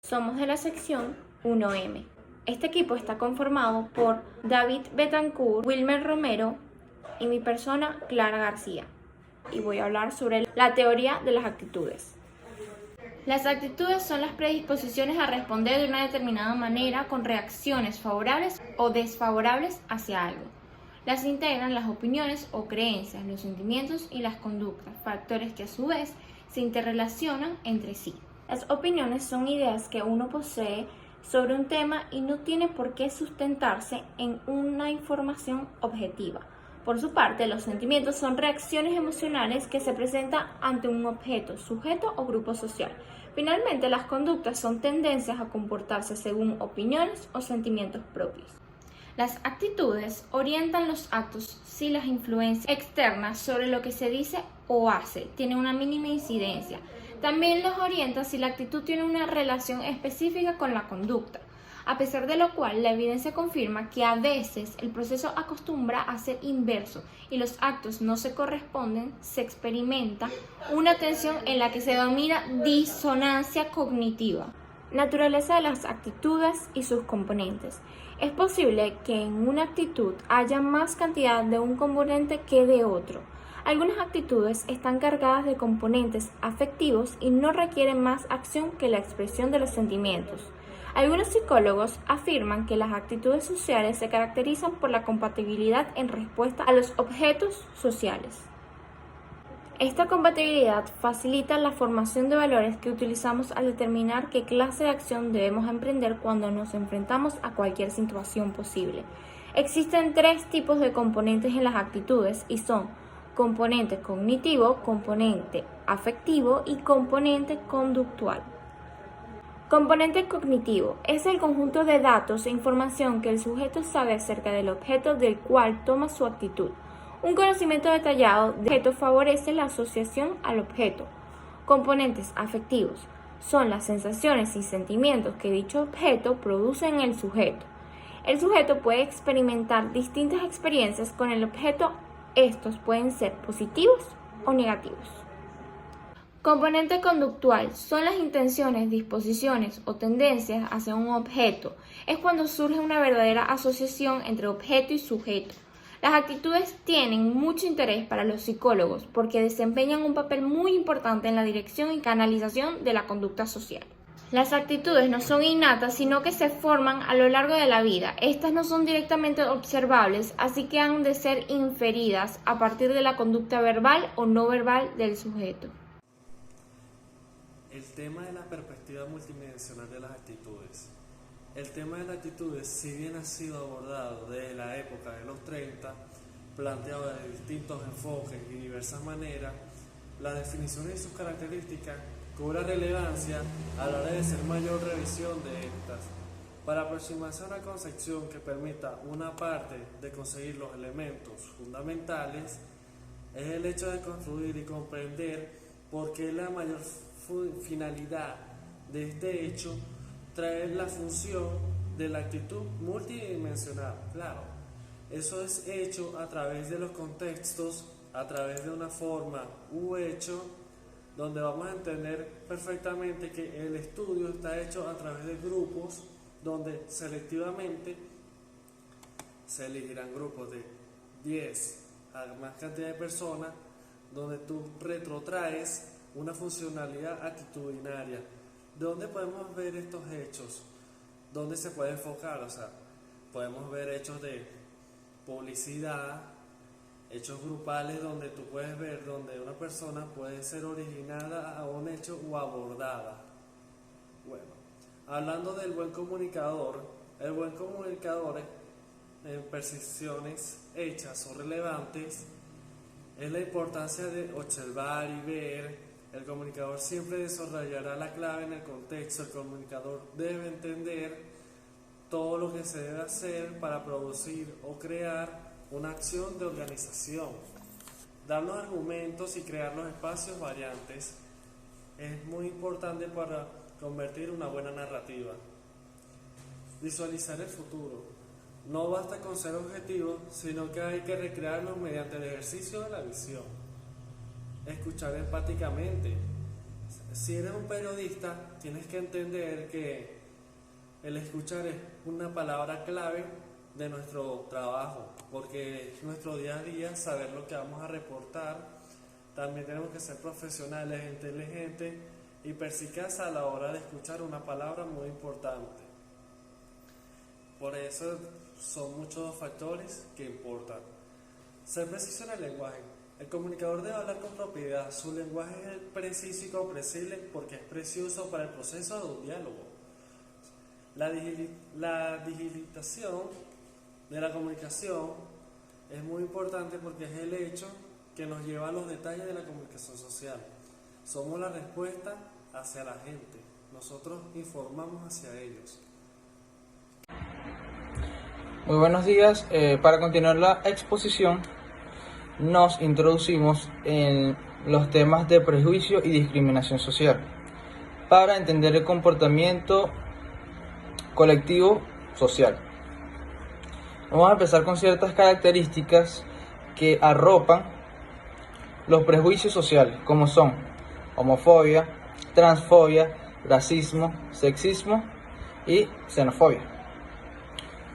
Somos de la sección 1M. Este equipo está conformado por David Betancourt, Wilmer Romero y mi persona, Clara García. Y voy a hablar sobre la teoría de las actitudes. Las actitudes son las predisposiciones a responder de una determinada manera con reacciones favorables o desfavorables hacia algo. Las integran las opiniones o creencias, los sentimientos y las conductas, factores que a su vez se interrelacionan entre sí. Las opiniones son ideas que uno posee sobre un tema y no tiene por qué sustentarse en una información objetiva. Por su parte, los sentimientos son reacciones emocionales que se presentan ante un objeto, sujeto o grupo social. Finalmente, las conductas son tendencias a comportarse según opiniones o sentimientos propios. Las actitudes orientan los actos si las influencias externas sobre lo que se dice o hace tienen una mínima incidencia. También los orienta si la actitud tiene una relación específica con la conducta, a pesar de lo cual la evidencia confirma que a veces el proceso acostumbra a ser inverso y los actos no se corresponden, se experimenta una tensión en la que se denomina disonancia cognitiva. Naturaleza de las actitudes y sus componentes. Es posible que en una actitud haya más cantidad de un componente que de otro. Algunas actitudes están cargadas de componentes afectivos y no requieren más acción que la expresión de los sentimientos. Algunos psicólogos afirman que las actitudes sociales se caracterizan por la compatibilidad en respuesta a los objetos sociales. Esta compatibilidad facilita la formación de valores que utilizamos al determinar qué clase de acción debemos emprender cuando nos enfrentamos a cualquier situación posible. Existen tres tipos de componentes en las actitudes y son componente cognitivo, componente afectivo y componente conductual. Componente cognitivo es el conjunto de datos e información que el sujeto sabe acerca del objeto del cual toma su actitud. Un conocimiento detallado del objeto favorece la asociación al objeto. Componentes afectivos son las sensaciones y sentimientos que dicho objeto produce en el sujeto. El sujeto puede experimentar distintas experiencias con el objeto. Estos pueden ser positivos o negativos. Componente conductual son las intenciones, disposiciones o tendencias hacia un objeto. Es cuando surge una verdadera asociación entre objeto y sujeto. Las actitudes tienen mucho interés para los psicólogos porque desempeñan un papel muy importante en la dirección y canalización de la conducta social. Las actitudes no son innatas, sino que se forman a lo largo de la vida. Estas no son directamente observables, así que han de ser inferidas a partir de la conducta verbal o no verbal del sujeto. El tema de la perspectiva multidimensional de las actitudes. El tema de las actitudes, si bien ha sido abordado desde la época de los 30, planteado de distintos enfoques y diversas maneras, las definiciones y sus características cobra relevancia a la hora de hacer mayor revisión de estas, para aproximarse a una concepción que permita una parte de conseguir los elementos fundamentales, es el hecho de construir y comprender por qué la mayor finalidad de este hecho traer la función de la actitud multidimensional. Claro, eso es hecho a través de los contextos, a través de una forma u hecho, donde vamos a entender perfectamente que el estudio está hecho a través de grupos, donde selectivamente se elegirán grupos de 10 a más cantidad de personas, donde tú retrotraes una funcionalidad actitudinaria. ¿De dónde podemos ver estos hechos? ¿Dónde se puede enfocar? O sea, podemos ver hechos de publicidad, hechos grupales donde tú puedes ver donde una persona puede ser originada a un hecho o abordada. Bueno, hablando del buen comunicador, el buen comunicador en percepciones hechas o relevantes es la importancia de observar y ver. El comunicador siempre desarrollará la clave en el contexto. El comunicador debe entender todo lo que se debe hacer para producir o crear una acción de organización. Dar los argumentos y crear los espacios variantes es muy importante para convertir una buena narrativa. Visualizar el futuro. No basta con ser objetivos, sino que hay que recrearlos mediante el ejercicio de la visión. Escuchar empáticamente. Si eres un periodista, tienes que entender que el escuchar es una palabra clave de nuestro trabajo, porque es nuestro día a día saber lo que vamos a reportar. También tenemos que ser profesionales, inteligentes y perspicaces a la hora de escuchar una palabra muy importante. Por eso son muchos factores que importan. Ser preciso en el lenguaje. El comunicador debe hablar con propiedad. Su lenguaje es preciso y comprensible porque es precioso para el proceso de un diálogo. La digitalización de la comunicación es muy importante porque es el hecho que nos lleva a los detalles de la comunicación social. Somos la respuesta hacia la gente. Nosotros informamos hacia ellos. Muy buenos días. Para continuar la exposición, nos introducimos en los temas de prejuicio y discriminación social para entender el comportamiento colectivo social. Vamos a empezar con ciertas características que arropan los prejuicios sociales, como son homofobia, transfobia, racismo, sexismo y xenofobia.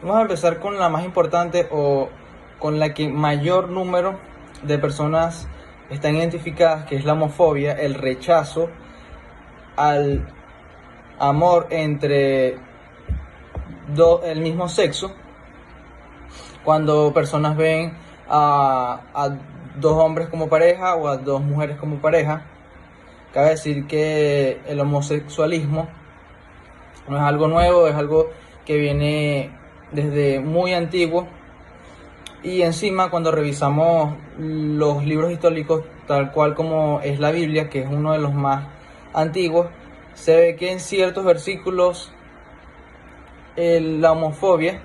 Vamos a empezar con la más importante o con la que mayor número de personas están identificadas, que es la homofobia, el rechazo al amor entre el mismo sexo. Cuando personas ven a dos hombres como pareja o a dos mujeres como pareja, cabe decir que el homosexualismo no es algo nuevo, es algo que viene desde muy antiguo, y encima cuando revisamos los libros históricos tal cual como es la Biblia, que es uno de los más antiguos, se ve que en ciertos versículos la homofobia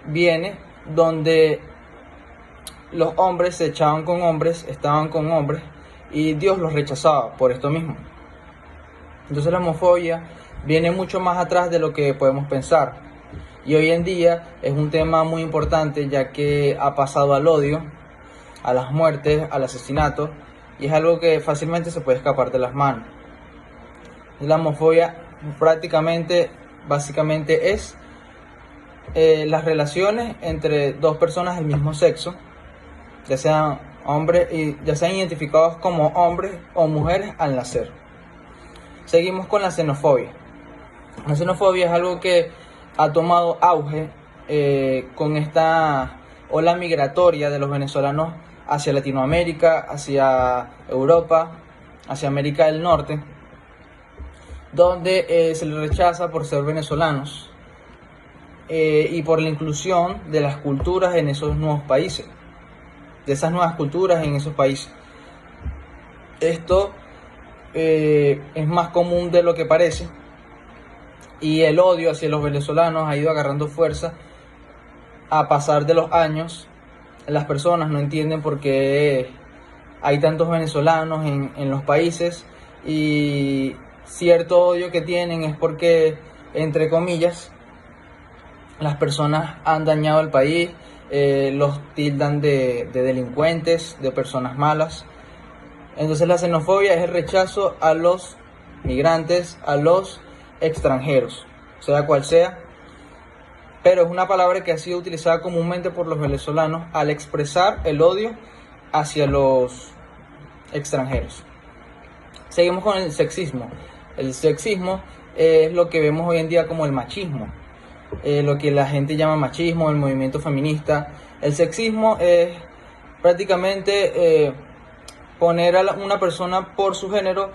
viene donde los hombres se echaban con hombres, estaban con hombres, y Dios los rechazaba por esto mismo. Entonces la homofobia viene mucho más atrás de lo que podemos pensar, y hoy en día es un tema muy importante, ya que ha pasado al odio, a las muertes, al asesinato, y es algo que fácilmente se puede escapar de las manos. La homofobia básicamente es las relaciones entre dos personas del mismo sexo, ya sean hombres y ya sean identificados como hombres o mujeres al nacer. Seguimos con la xenofobia. La xenofobia es algo que ha tomado auge con esta ola migratoria de los venezolanos hacia Latinoamérica, hacia Europa, hacia América del Norte, donde se les rechaza por ser venezolanos y por la inclusión de las culturas en esos nuevos países, de esas nuevas culturas en esos países. Esto es más común de lo que parece, y el odio hacia los venezolanos ha ido agarrando fuerza a pasar de los años. Las personas no entienden por qué hay tantos venezolanos en los países, y cierto odio que tienen es porque, entre comillas, las personas han dañado el país, los tildan de delincuentes, de personas malas. Entonces la xenofobia es el rechazo a los migrantes, a los extranjeros, sea cual sea, pero es una palabra que ha sido utilizada comúnmente por los venezolanos al expresar el odio hacia los extranjeros. Seguimos con el sexismo. El sexismo es lo que vemos hoy en día como el machismo, lo que la gente llama machismo, el movimiento feminista. El sexismo es prácticamente poner a una persona por su género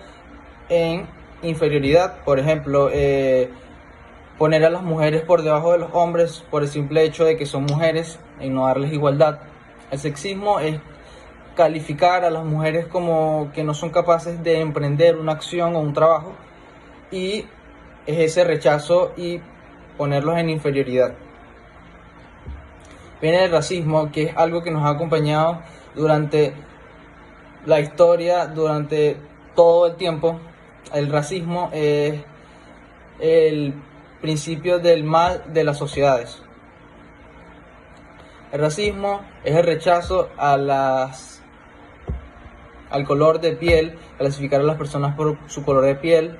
en inferioridad. Por ejemplo, poner a las mujeres por debajo de los hombres por el simple hecho de que son mujeres y no darles igualdad. El sexismo es calificar a las mujeres como que no son capaces de emprender una acción o un trabajo, y es ese rechazo y ponerlos en inferioridad. Viene el racismo, que es algo que nos ha acompañado durante la historia, durante todo el tiempo. El racismo es el principio del mal de las sociedades. El racismo es el rechazo a al color de piel, clasificar a las personas por su color de piel,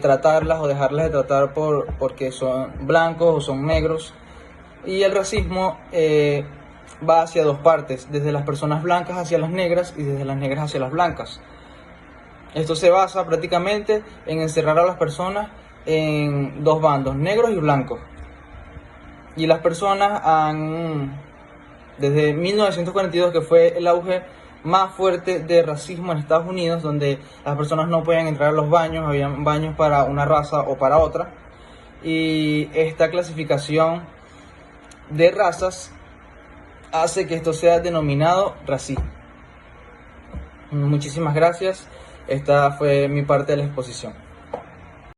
tratarlas o dejarlas de tratar porque son blancos o son negros. Y el racismo va hacia dos partes, desde las personas blancas hacia las negras y desde las negras hacia las blancas. Esto se basa prácticamente en encerrar a las personas en dos bandos, negros y blancos. Y las personas desde 1942, que fue el auge más fuerte de racismo en Estados Unidos, donde las personas no podían entrar a los baños, habían baños para una raza o para otra, y esta clasificación de razas hace que esto sea denominado racismo. Muchísimas gracias, esta fue mi parte de la exposición.